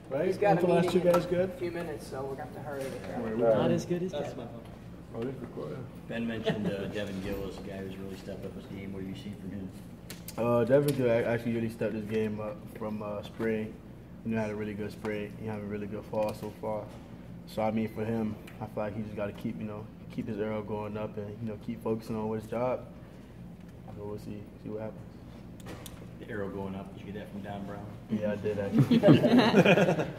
Right? He's got a the last meeting two guys in good? a few minutes, so we're going to have to hurry to get Not as good as That's that. my phone. Oh, this recording. Ben mentioned Devin Gill as a guy who's really stepped up his game. What have you seen from him? Devin Gill actually really stepped his game up from spring. You know, had a really good spring. He had a really good fall so far. So I mean, for him, I feel like he just got to keep his arrow going up and keep focusing on his job. So we'll see what happens. The arrow going up. Did you get that from Don Brown? Yeah, I did actually.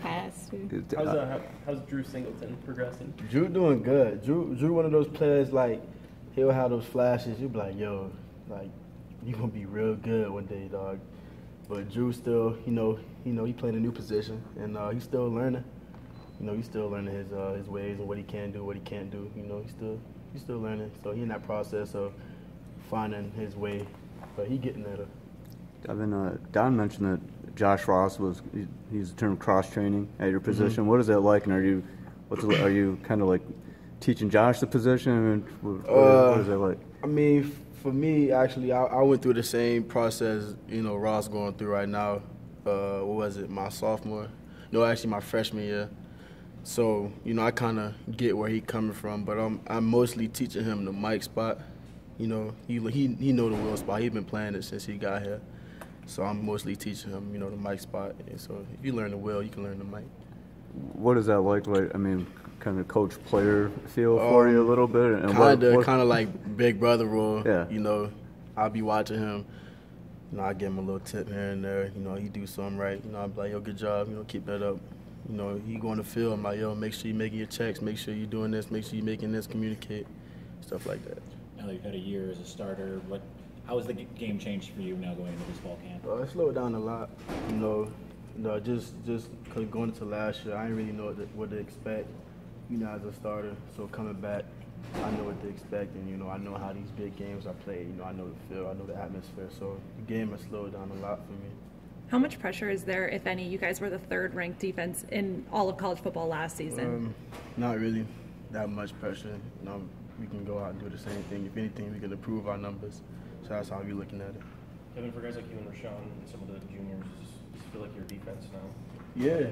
Has to. How's Drew Singleton progressing? Drew doing good. Drew one of those players, like, he'll have those flashes. You'll be like, yo, like, you're going to be real good one day, dog. But Drew still, he playing a new position, and he's still learning. He's still learning his ways and what he can do, what he can't do. He's still learning. So he's in that process of finding his way, but he's getting there. Devin, Don mentioned that Josh Ross he's termed cross training at your position. What is that like? And are you kind of like teaching Josh the position? And what is that like? I mean, for me, actually, I went through the same process, Ross going through right now. What was it, my sophomore? No, actually my freshman year. So, I kind of get where he's coming from, but I'm mostly teaching him the mic spot. He know the wheel spot. He's been playing it since he got here. So I'm mostly teaching him, the mic spot. And so if you learn the wheel, you can learn the mic. What is that like? I mean, kind of coach-player feel for you a little bit? Kind of like big brother role. Yeah. I'll be watching him. I give him a little tip here and there. He do something right. I'll be like, yo, good job. Keep that up. He going to field. I'm like, yo, make sure you're making your checks. Make sure you're doing this. Make sure you're making this. Communicate. Stuff like that. Now that you've had a year as a starter, how has the game changed for you now going into this fall camp? It slowed down a lot. Just cause going into last year, I didn't really know what to expect, as a starter. So coming back, I know what to expect, and I know how these big games are played. I know the field, I know the atmosphere. So the game has slowed down a lot for me. How much pressure is there, if any? You guys were the third-ranked defense in all of college football last season. Not really that much pressure. We can go out and do the same thing. If anything, we can improve our numbers. So that's how we're looking at it. Kevin, for guys like you and Rashawn and some of the juniors, does it feel like your defense now? Yeah,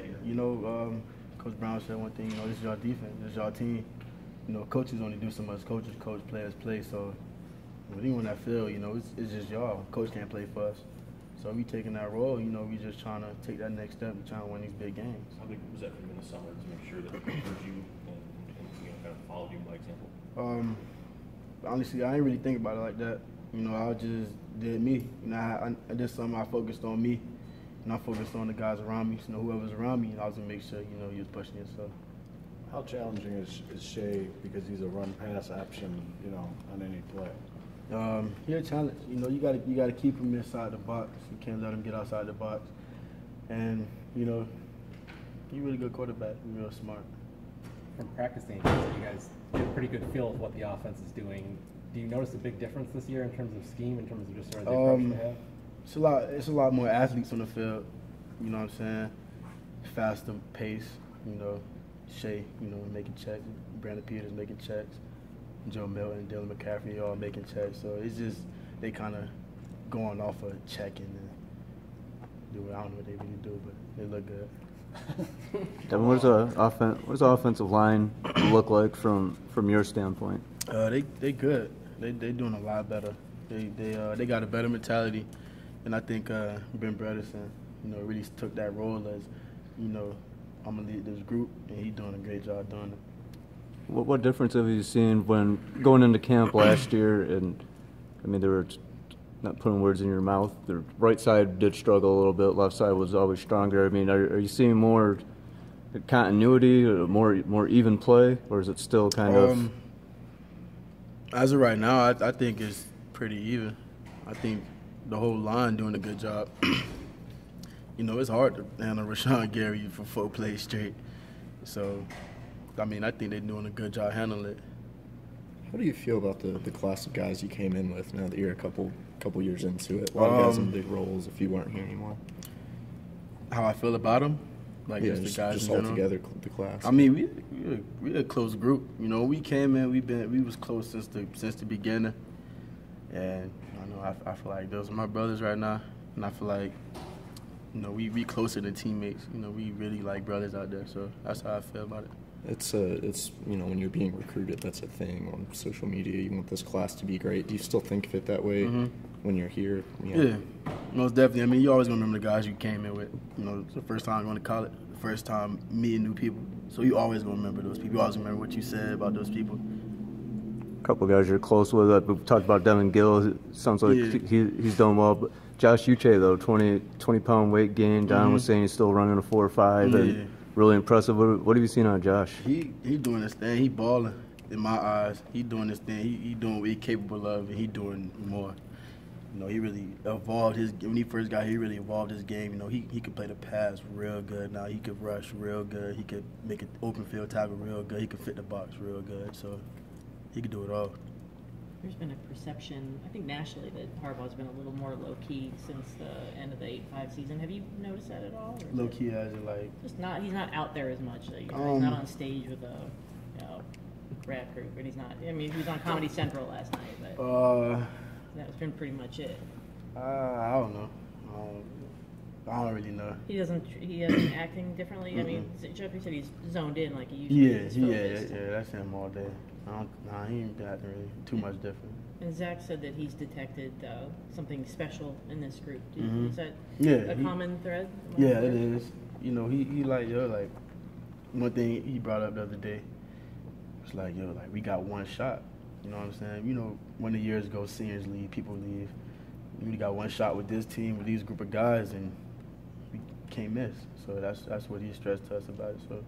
Coach Brown said one thing, this is your defense, this is your team. Coaches only do so much. Coaches coach, players play. So when you on that field, it's just y'all. Coach can't play for us. So we taking that role, we just trying to take that next step and trying to win these big games. How big was that for you in the summer to make sure that they heard you and kind of followed you by example? Honestly, I didn't really think about it like that. I just did me. I did something. I focused on me, and I focused on the guys around me. Whoever's around me, I was gonna make sure you was pushing yourself. How challenging is Shea because he's a run-pass option, on any play? He's a challenge. You gotta keep him inside the box. You can't let him get outside the box. And he's a really good quarterback. He's real smart. From practicing, you guys get a pretty good feel of what the offense is doing. Do you notice a big difference this year in terms of scheme, in terms of just sort of the approach they have? It's a lot more athletes on the field. You know what I'm saying? Faster pace. Shea, making checks. Brandon Peters making checks. Joe Milton, Dylan McCaffrey, all making checks. So it's just they kind of going off of checking and do. I don't know what they really do, but they look good. Devin, what does the offensive line look like from your standpoint? They good. They doing a lot better. They got a better mentality, and I think Ben Bredesen, really took that role as, I'm gonna lead this group, and he's doing a great job doing it. What difference have you seen when going into camp last year? And I mean, they were not putting words in your mouth. The right side did struggle a little bit. Left side was always stronger. I mean, are you seeing more continuity, more even play, or is it still kind of? As of right now, I think it's pretty even. I think the whole line doing a good job. It's hard to handle Rashawn Gary for 4 plays straight. So, I think they're doing a good job handling it. How do you feel about the class of guys you came in with now that you're a couple years into it? A lot of guys in big roles if you weren't here anymore. How I feel about them? Just the guys just in all general? together, the class. We're a close group. We came in, we was close since the beginning. And I feel like those are my brothers right now. And I feel like you know, we closer than teammates. You know, we really like brothers out there. So that's how I feel about it. It's you know, when you're being recruited, that's a thing on social media. You want this class to be great. Do you still think of it that way when you're here? Yeah, most definitely. I mean, you always gonna remember the guys you came in with. You know, it's the first time going to college, the first time meeting new people. So you always gonna remember those people. You always remember what you said about those people. A couple of guys you're close with. We've talked about Devin Gill. It sounds like he's done well. But Josh Uche, though, 20-pound weight gain. Don was saying he's still running a 4.5. And really impressive. What have you seen on Josh? He doing his thing. He balling in my eyes. He doing his thing. He doing what he's capable of, and he doing more. You know, he really evolved his. When he first got here, he really evolved his game. You know, he could play the pass real good. Now he could rush real good. He could make an open field tackle real good. He could fit the box real good. So he could do it all. There's been a perception, I think nationally, that Harbaugh's been a little more low-key since the end of the 8-5 season. Have you noticed that at all? Low-key as in like? Just not, he's not out there as much. He's not on stage with a rap group, and he's not, I mean, he was on Comedy Central last night, but that's been pretty much it. I don't know. I don't really know. He hasn't acting differently? I mean, Jeffrey said he's zoned in like he usually is. Yeah, that's him all day. He ain't acting really too much different. And Zach said that he's detected something special in this group. Is that a common thread? Yeah, it is. You know, he like, one thing he brought up the other day was like, we got one shot. You know what I'm saying? You know, when the years go, seniors leave, people leave. We got one shot with this team, with these group of guys, and we can't miss. So that's what he stressed to us about it. So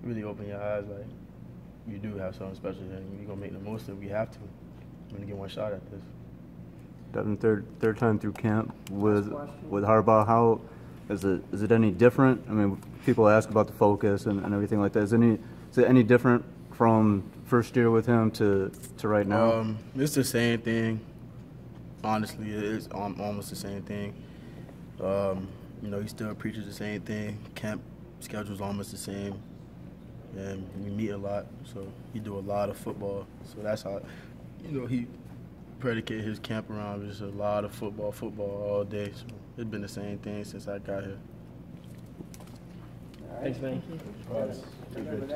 really open your eyes, like, you do have something special here. You're going to make the most of it. We have to. We're going to get one shot at this. Devin, third time through camp with Harbaugh. How is it any different? I mean, people ask about the focus and everything like that. Is it any different from first year with him to right now? It's the same thing. Honestly, it's almost the same thing. You know, he still preaches the same thing. Camp schedule's almost the same. And we meet a lot, so he do a lot of football. So that's how, you know, he predicated his camp around just a lot of football all day. So it's been the same thing since I got here. Thanks, man. Thank you.